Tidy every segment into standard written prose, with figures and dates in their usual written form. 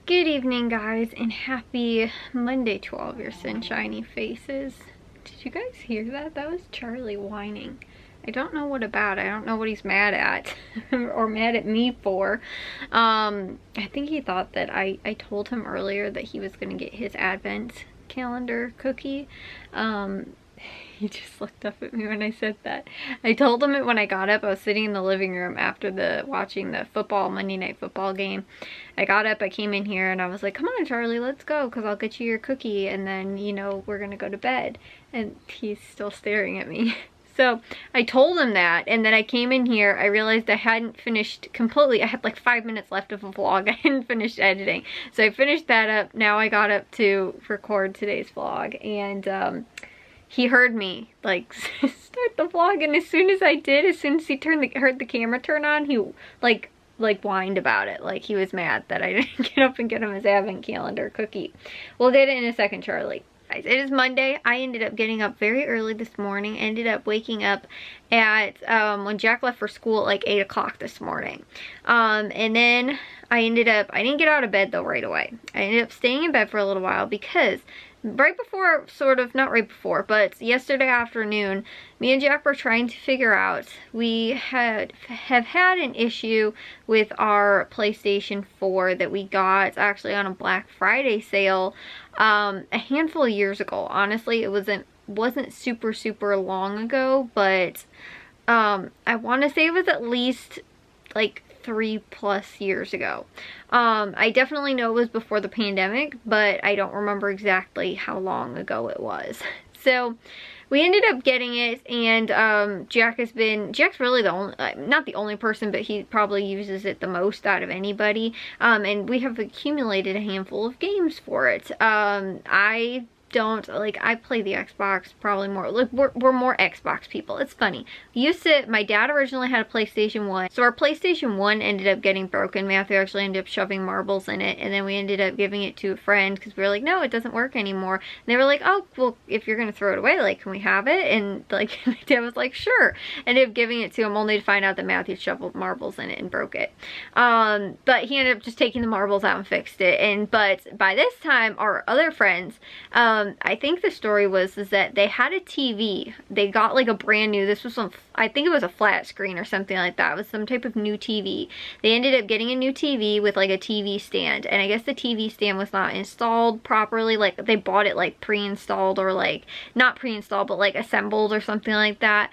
Good evening, guys, and happy Monday to all of your sunshiny faces. Did you guys hear that? That was Charlie whining. I don't know what about. I don't know what he's mad at or mad at me for. I think he thought that I told him earlier that he was going to get his advent calendar cookie. He just looked up at me when I said that. I told him it when I got up. I was sitting in the living room after watching the Monday Night Football game. I got up, I came in here, and I was like, come on, Charlie, let's go, because I'll get you your cookie, and then, you know, we're going to go to bed. And he's still staring at me. So I told him that, and then I came in here, I realized I hadn't finished completely. I had like 5 minutes left of a vlog. I hadn't finished editing. So I finished that up. Now I got up to record today's vlog, and he heard me like start the vlog, and as soon as I did, as soon as he heard the camera turn on, he like whined about it. Like he was mad that I didn't get up and get him his advent calendar cookie. We'll get it in a second, Charlie. Guys, it is Monday. I ended up getting up very early this morning. Ended up waking up at when Jack left for school at like 8 o'clock this morning. And then I didn't get out of bed though right away. I ended up staying in bed for a little while because right before, not right before, but yesterday afternoon, me and Jack were trying to figure out, we have had an issue with our PlayStation 4 that we got actually on a Black Friday sale a handful of years ago. Honestly, it wasn't super long ago, but I want to say it was at least like 3+ years ago. I definitely know it was before the pandemic, but I don't remember exactly how long ago it was. So we ended up getting it, and Jack's really the only, not the only person, but he probably uses it the most out of anybody. And we have accumulated a handful of games for it. I play the Xbox probably more, like we're more Xbox people. It's funny. My dad originally had a PlayStation 1, so our PlayStation 1 ended up getting broken. Matthew actually ended up shoving marbles in it, and then we ended up giving it to a friend because we were like, no, it doesn't work anymore. And they were like, oh, well, if you're gonna throw it away, like, can we have it? And like, my dad was like, sure. Ended up giving it to him, only to find out that Matthew shoveled marbles in it and broke it. But he ended up just taking the marbles out and fixed it. But by this time, our other friends, I think the story was that they had a TV. They got like a brand new, this was I think it was a flat screen or something like that. It was some type of new TV. They ended up getting a new TV with like a TV stand, and I guess the TV stand was not installed properly. Like they bought it like pre-installed, or like not pre-installed, but like assembled or something like that.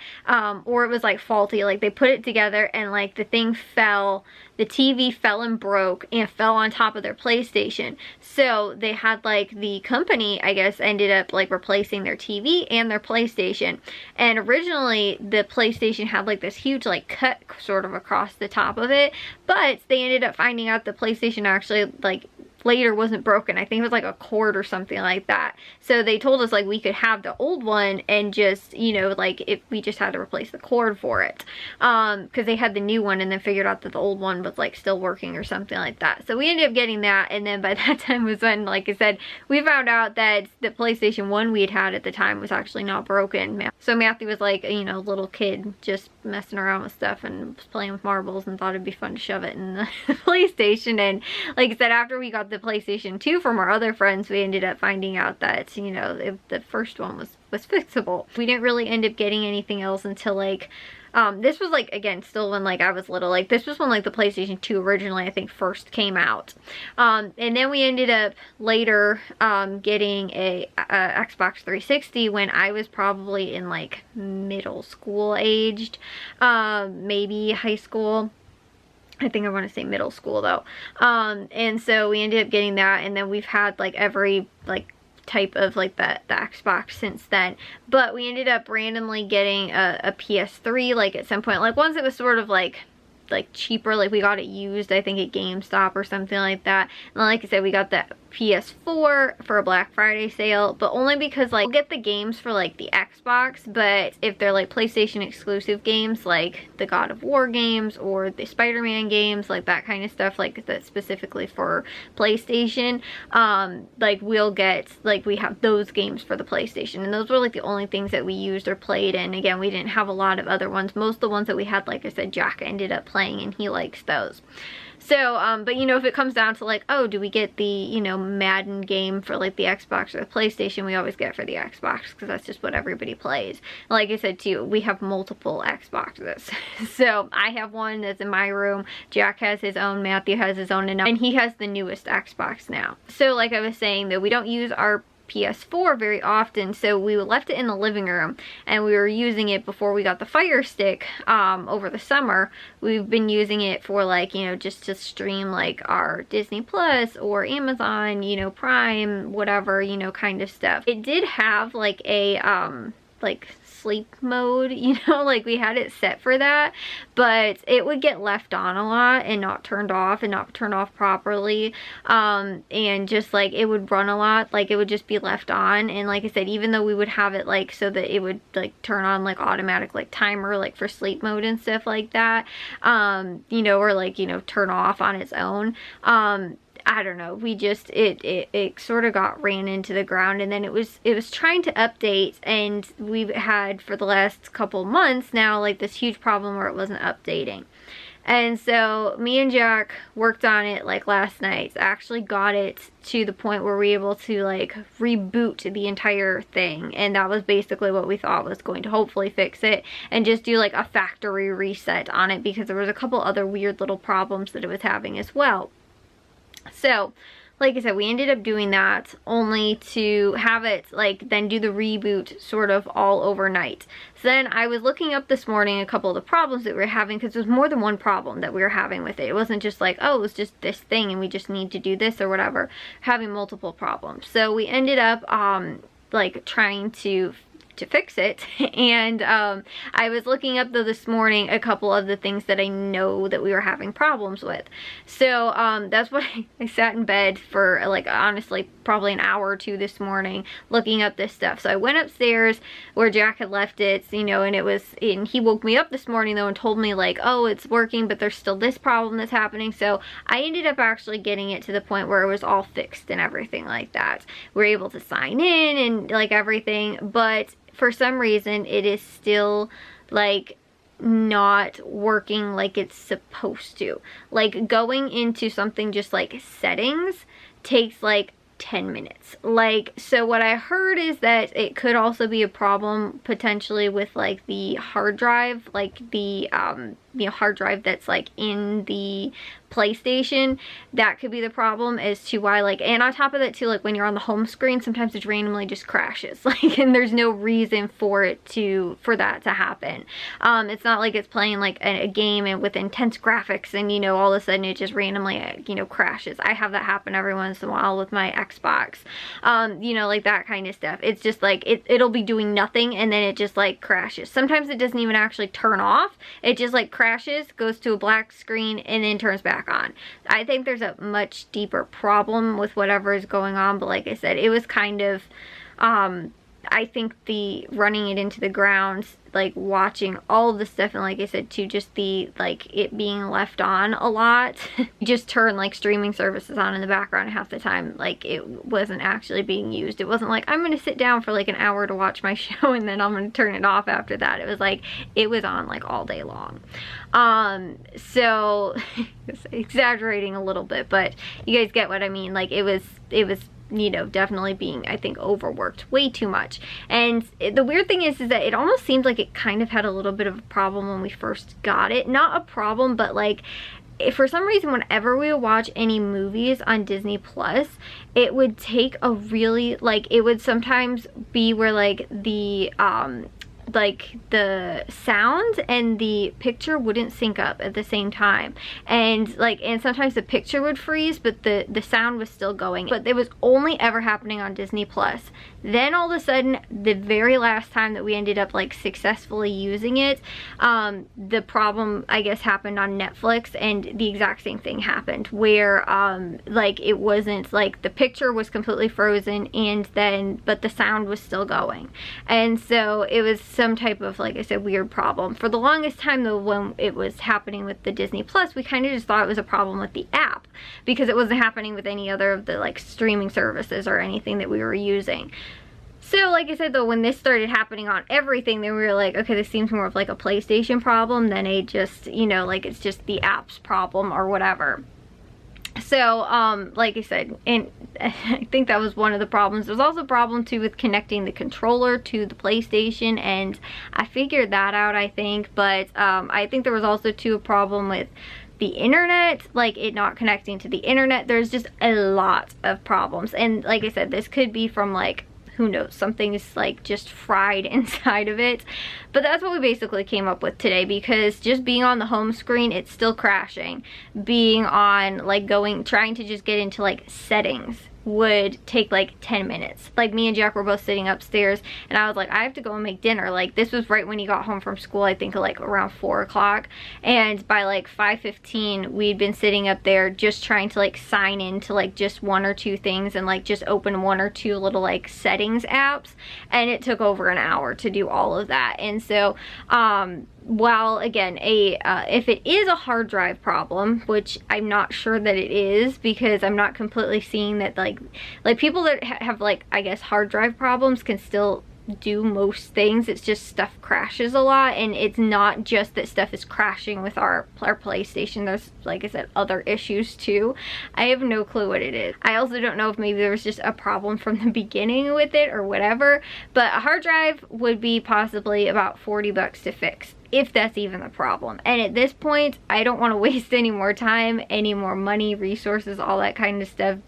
Or it was like faulty. Like they put it together and like the thing fell. The TV fell and broke and fell on top of their PlayStation. So they had like the company, I guess, ended up like replacing their TV and their PlayStation. And originally the PlayStation had like this huge like cut sort of across the top of it, but they ended up finding out the PlayStation actually like later wasn't broken. I think it was like a cord or something like that. So they told us like we could have the old one and just, you know, like if we just had to replace the cord for it. Because they had the new one and then figured out that the old one was like still working or something like that. So we ended up getting that, and then by that time was when, like I said, we found out that the PlayStation 1 we had at the time was actually not broken. So Matthew was like, you know, little kid just messing around with stuff and was playing with marbles and thought it'd be fun to shove it in the PlayStation. And like I said, after we got the PlayStation 2 from our other friends, we ended up finding out that, you know, the first one was fixable. We didn't really end up getting anything else until like this was like, again, still when like I was little. Like this was when like the PlayStation 2 originally I think first came out. And then we ended up later getting a Xbox 360 when I was probably in like middle school aged, maybe high school. I think I want to say middle school though. And so we ended up getting that, and then we've had like every like type of like the Xbox since then. But we ended up randomly getting a PS3 like at some point. Like once it was sort of like cheaper, like we got it used I think at GameStop or something like that. And like I said, we got that PS4 for a Black Friday sale, but only because like we'll get the games for like the Xbox, but if they're like PlayStation exclusive games like the God of War games or the Spider-Man games, like that kind of stuff, like that's specifically for PlayStation, like we'll get, like we have those games for the PlayStation, and those were like the only things that we used or played. And again, we didn't have a lot of other ones. Most of the ones that we had, like I said, Jack ended up playing and he likes those. So, but you know, if it comes down to like, oh, do we get the, you know, Madden game for like the Xbox or the PlayStation, we always get it for the Xbox because that's just what everybody plays. Like I said too, we have multiple Xboxes. So I have one that's in my room, Jack has his own, Matthew has his own, and he has the newest Xbox now. So like I was saying, though, we don't use our PS4 very often, so we left it in the living room and we were using it before we got the Fire Stick over the summer. We've been using it for like, you know, just to stream like our Disney Plus or Amazon, you know, Prime, whatever, you know, kind of stuff. It did have like a like sleep mode, you know, like we had it set for that, but it would get left on a lot and not turned off and not turned off properly, and just like it would run a lot, like it would just be left on. And like I said, even though we would have it like so that it would like turn on like automatic like timer like for sleep mode and stuff like that, you know, or like, you know, turn off on its own, I don't know, we just, it sort of ran into the ground, and then it was trying to update, and we've had for the last couple months now like this huge problem where it wasn't updating. And so me and Jack worked on it like last night, actually got it to the point where we were able to like reboot the entire thing, and that was basically what we thought was going to hopefully fix it, and just do like a factory reset on it, because there was a couple other weird little problems that it was having as well. So, like I said, we ended up doing that only to have it like then do the reboot sort of all overnight. So then I was looking up this morning a couple of the problems that we were having, because there's more than one problem that we were having with it. It wasn't just like, oh, it was just this thing and we just need to do this or whatever, having multiple problems. So we ended up like trying to fix it, and I was looking up though this morning a couple of the things that I know that we were having problems with. So that's what I sat in bed for like honestly probably an hour or two this morning looking up this stuff. So I went upstairs where Jack had left it, you know, and he woke me up this morning though and told me like, oh, it's working, but there's still this problem that's happening. So I ended up actually getting it to the point where it was all fixed and everything like that. We're able to sign in and like everything, but for some reason it is still like not working like it's supposed to. Like going into something just like settings takes like 10 minutes. Like, so what I heard is that it could also be a problem potentially with like the hard drive, like the you know, hard drive that's like in the PlayStation. That could be the problem as to why, like, and on top of that too, like when you're on the home screen, sometimes it randomly just crashes, like, and there's no reason for that to happen. It's not like it's playing like a game and with intense graphics and, you know, all of a sudden it just randomly, you know, crashes. I have that happen every once in a while with my Xbox, you know, like that kind of stuff. It's just like it'll be doing nothing and then it just like crashes. Sometimes it doesn't even actually turn off, it just like crashes, goes to a black screen, and then turns back on. I think there's a much deeper problem with whatever is going on, but like I said, it was kind of I think the running it into the ground, like watching all of the stuff, and like I said too, just the like it being left on a lot. Just turn like streaming services on in the background half the time, like it wasn't actually being used. It wasn't like I'm gonna sit down for like an hour to watch my show and then I'm gonna turn it off after that. It was like it was on like all day long. So exaggerating a little bit, but you guys get what I mean. Like it was you know, definitely being, I think, overworked way too much. And the weird thing is that it almost seemed like it kind of had a little bit of a problem when we first got it. Not a problem, but like for some reason whenever we would watch any movies on Disney Plus, it would take a really, like, it would sometimes be where like the like the sound and the picture wouldn't sync up at the same time, and sometimes the picture would freeze but the sound was still going. But it was only ever happening on Disney Plus. Then all of a sudden, the very last time that we ended up like successfully using it, the problem I guess happened on Netflix, and the exact same thing happened where like it wasn't, like the picture was completely frozen but the sound was still going. And so it was some type of, like I said, weird problem. For the longest time though, when it was happening with the Disney Plus, we kind of just thought it was a problem with the app because it wasn't happening with any other of the like streaming services or anything that we were using. So like I said though, when this started happening on everything, then we were like, okay, this seems more of like a PlayStation problem than a just, you know, like it's just the app's problem or whatever. So like I said, and I think that was one of the problems. There's also a problem too with connecting the controller to the PlayStation, and I figured that out, I think. But I think there was also too a problem with the internet, like it not connecting to the internet. There's just a lot of problems, and like I said, this could be from like, who knows, something's like just fried inside of it. But that's what we basically came up with today, because just being on the home screen, it's still crashing. Being on like trying to just get into like settings would take like 10 minutes. Like me and Jack were both sitting upstairs and I was like, I have to go and make dinner. Like this was right when he got home from school, I think like around 4 o'clock. And by like 5:15, we'd been sitting up there just trying to like sign into like just one or two things and like just open one or two little like settings apps. And it took over an hour to do all of that. And so, while again, if it is a hard drive problem, which I'm not sure that it is, because I'm not completely seeing that like people that have like, I guess, hard drive problems can still do most things. It's just stuff crashes a lot, and it's not just that stuff is crashing with our PlayStation. There's, like I said, other issues too. I have no clue what it is. I also don't know if maybe there was just a problem from the beginning with it or whatever, but a hard drive would be possibly about 40 bucks to fix, if that's even the problem. And at this point, I don't want to waste any more time, any more money, resources, all that kind of stuff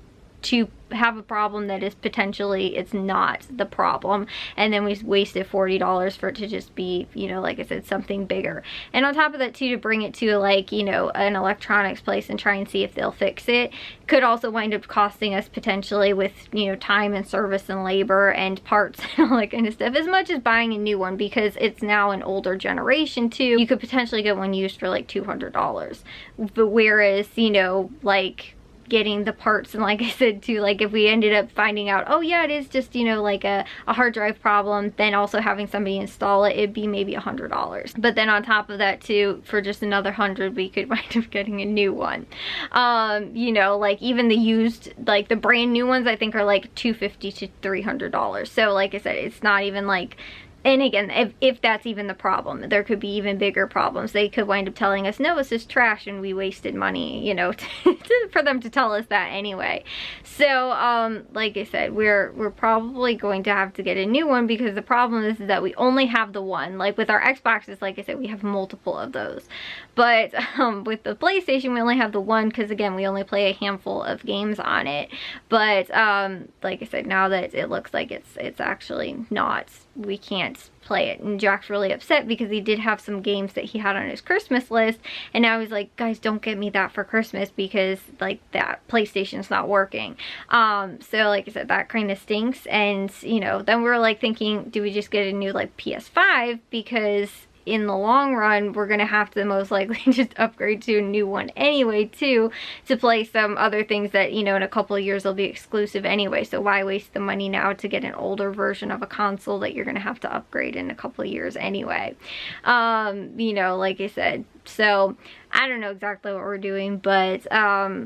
to have a problem that is potentially, it's not the problem, and then we wasted $40 for it to just be, you know, like I said, something bigger. And on top of that too, to bring it to like, you know, an electronics place and try and see if they'll fix it could also wind up costing us potentially with, you know, time and service and labor and parts and all that kind of stuff, as much as buying a new one, because it's now an older generation too. You could potentially get one used for like $200, but whereas, you know, like getting the parts, and like I said too, like if we ended up finding out, oh yeah, it is just, you know, like a hard drive problem, then also having somebody install it, it'd be maybe $100. But then on top of that too, for just another 100, we could wind up getting a new one. You know, like even the used, like the brand new ones, I think are like $250 to $300. So like I said, it's not even like, and again, if that's even the problem, there could be even bigger problems. They could wind up telling us, no, this is trash, and we wasted money, you know, for them to tell us that anyway. So, like I said, we're probably going to have to get a new one, because the problem is that we only have the one. Like with our Xboxes, like I said, we have multiple of those. But with the PlayStation, we only have the one, because again, we only play a handful of games on it. But like I said, now that it looks like it's actually not, we can't play it, and Jack's really upset because he did have some games that he had on his Christmas list, and now he's like, guys, don't get me that for Christmas, because like that PlayStation's not working. So like I said, that kind of stinks. And you know, then we were like thinking, do we just get a new like PS5, because in the long run, we're gonna have to most likely just upgrade to a new one anyway too, to play some other things that, you know, in a couple of years will be exclusive anyway. So why waste the money now to get an older version of a console that you're gonna have to upgrade in a couple of years anyway? You know, like I said, so I don't know exactly what we're doing, but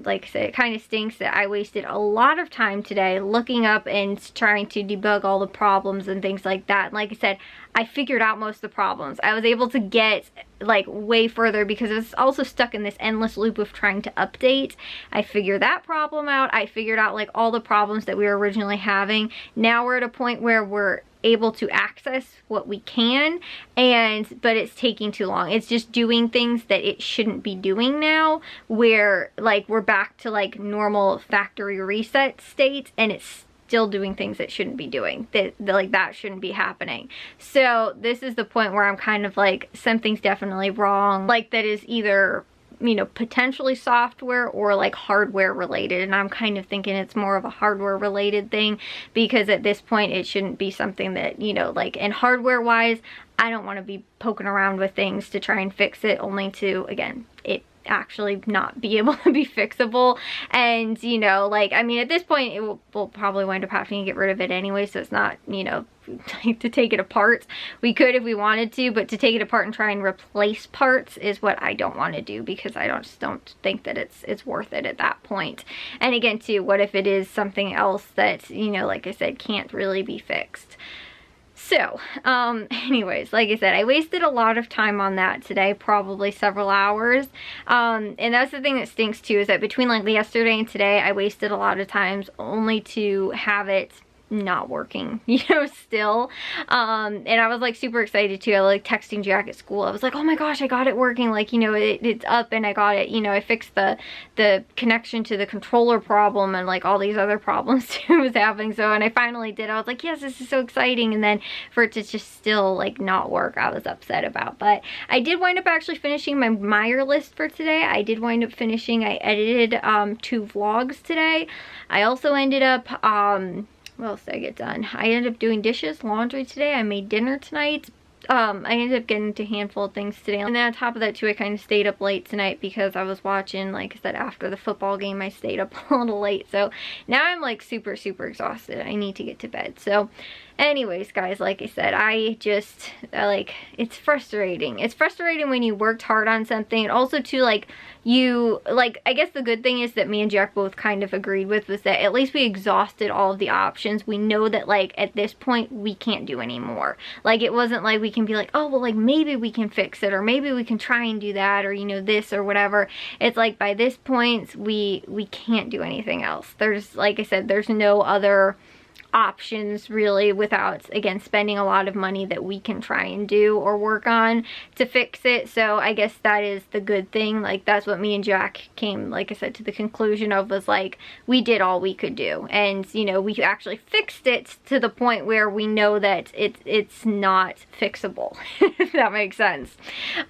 like I said, it kind of stinks that I wasted a lot of time today looking up and trying to debug all the problems and things like that. And like I said, I figured out most of the problems. I was able to get like way further, because it's also stuck in this endless loop of trying to update. I figured that problem out. I figured out like all the problems that we were originally having. Now we're at a point where we're able to access what we can, but it's taking too long. It's just doing things that it shouldn't be doing now, where like we're back to like normal factory reset state, and it's still doing things it shouldn't be doing. That shouldn't be happening. So this is the point where I'm kind of like, something's definitely wrong. Like, that is either, you know, potentially software or like hardware related, and I'm kind of thinking it's more of a hardware related thing, because at this point it shouldn't be something that, you know, like, and hardware wise, I don't want to be poking around with things to try and fix it, only to, again, it actually not be able to be fixable. And, you know, like, I mean, at this point we'll probably wind up having to get rid of it anyway, so it's not, you know, to take it apart. We could if we wanted to, but to take it apart and try and replace parts is what I don't want to do, because I just don't think that it's worth it at that point. And again too, what if it is something else that, you know, like I said, can't really be fixed? So, anyways, like I said, I wasted a lot of time on that today, probably several hours. And that's the thing that stinks too, is that between like yesterday and today, I wasted a lot of times only to have it not working, you know, still. And I was like super excited too. I like texting Jack at school. I was like, oh my gosh, I got it working. Like, you know, it's up and I got it, you know, I fixed the connection to the controller problem and like all these other problems too was happening. So, and I finally did. I was like, yes, this is so exciting. And then for it to just still like not work, I was upset about. But I did wind up actually finishing my Meyer list for today. I did wind up finishing, I edited 2 vlogs today. I also ended up, what else did I get done? I ended up doing dishes, laundry today. I made dinner tonight. I ended up getting to a handful of things today. And then on top of that too, I kind of stayed up late tonight because I was watching, like I said, after the football game, I stayed up a little late. So now I'm like super, super exhausted. I need to get to bed. So anyways, guys, like I said, I just, like, it's frustrating. It's frustrating when you worked hard on something. And also too, like, I guess the good thing is that me and Jack both kind of agreed with was that at least we exhausted all of the options. We know that, like, at this point, we can't do anymore. Like, it wasn't like we can be like, oh, well, like, maybe we can fix it, or maybe we can try and do that, or, you know, this or whatever. It's like, by this point, we can't do anything else. There's, like I said, there's no other options really, without, again, spending a lot of money that we can try and do or work on to fix it. So I guess that is the good thing. Like, that's what me and Jack came, like I said, to the conclusion of, was like, we did all we could do, and, you know, we actually fixed it to the point where we know that it's not fixable, if that makes sense.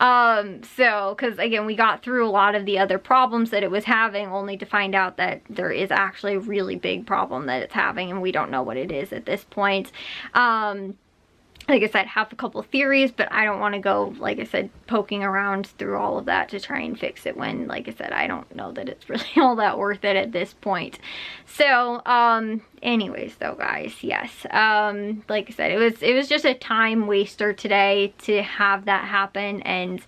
So, because again, we got through a lot of the other problems that it was having, only to find out that there is actually a really big problem that it's having, and we don't know what it is at this point. Like I said, have a couple theories, but I don't want to go, like I said, poking around through all of that to try and fix it when, like I said, I don't know that it's really all that worth it at this point. So, anyways though, guys, yes, like I said, it was just a time waster today to have that happen, and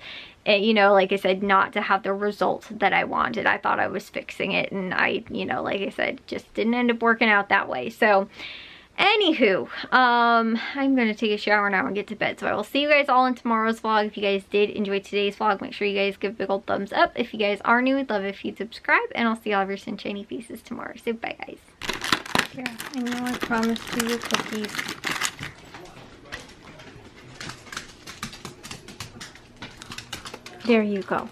you know, like I said, not to have the result that I wanted. I thought I was fixing it, and I, you know, like I said, just didn't end up working out that way. So anywho, I'm gonna take a shower now and get to bed. So I will see you guys all in tomorrow's vlog. If you guys did enjoy today's vlog, make sure you guys give a big old thumbs up. If you guys are new, I'd love it if you'd subscribe, and I'll see all of your sunshiny faces tomorrow. So bye, guys. Yeah, I know I promised you cookies. There you go.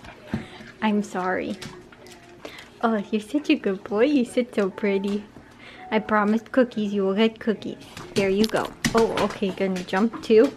I'm sorry. Oh, you're such a good boy. You sit so pretty. I promised cookies. You will get cookies. There you go. Oh, okay. Gonna jump too.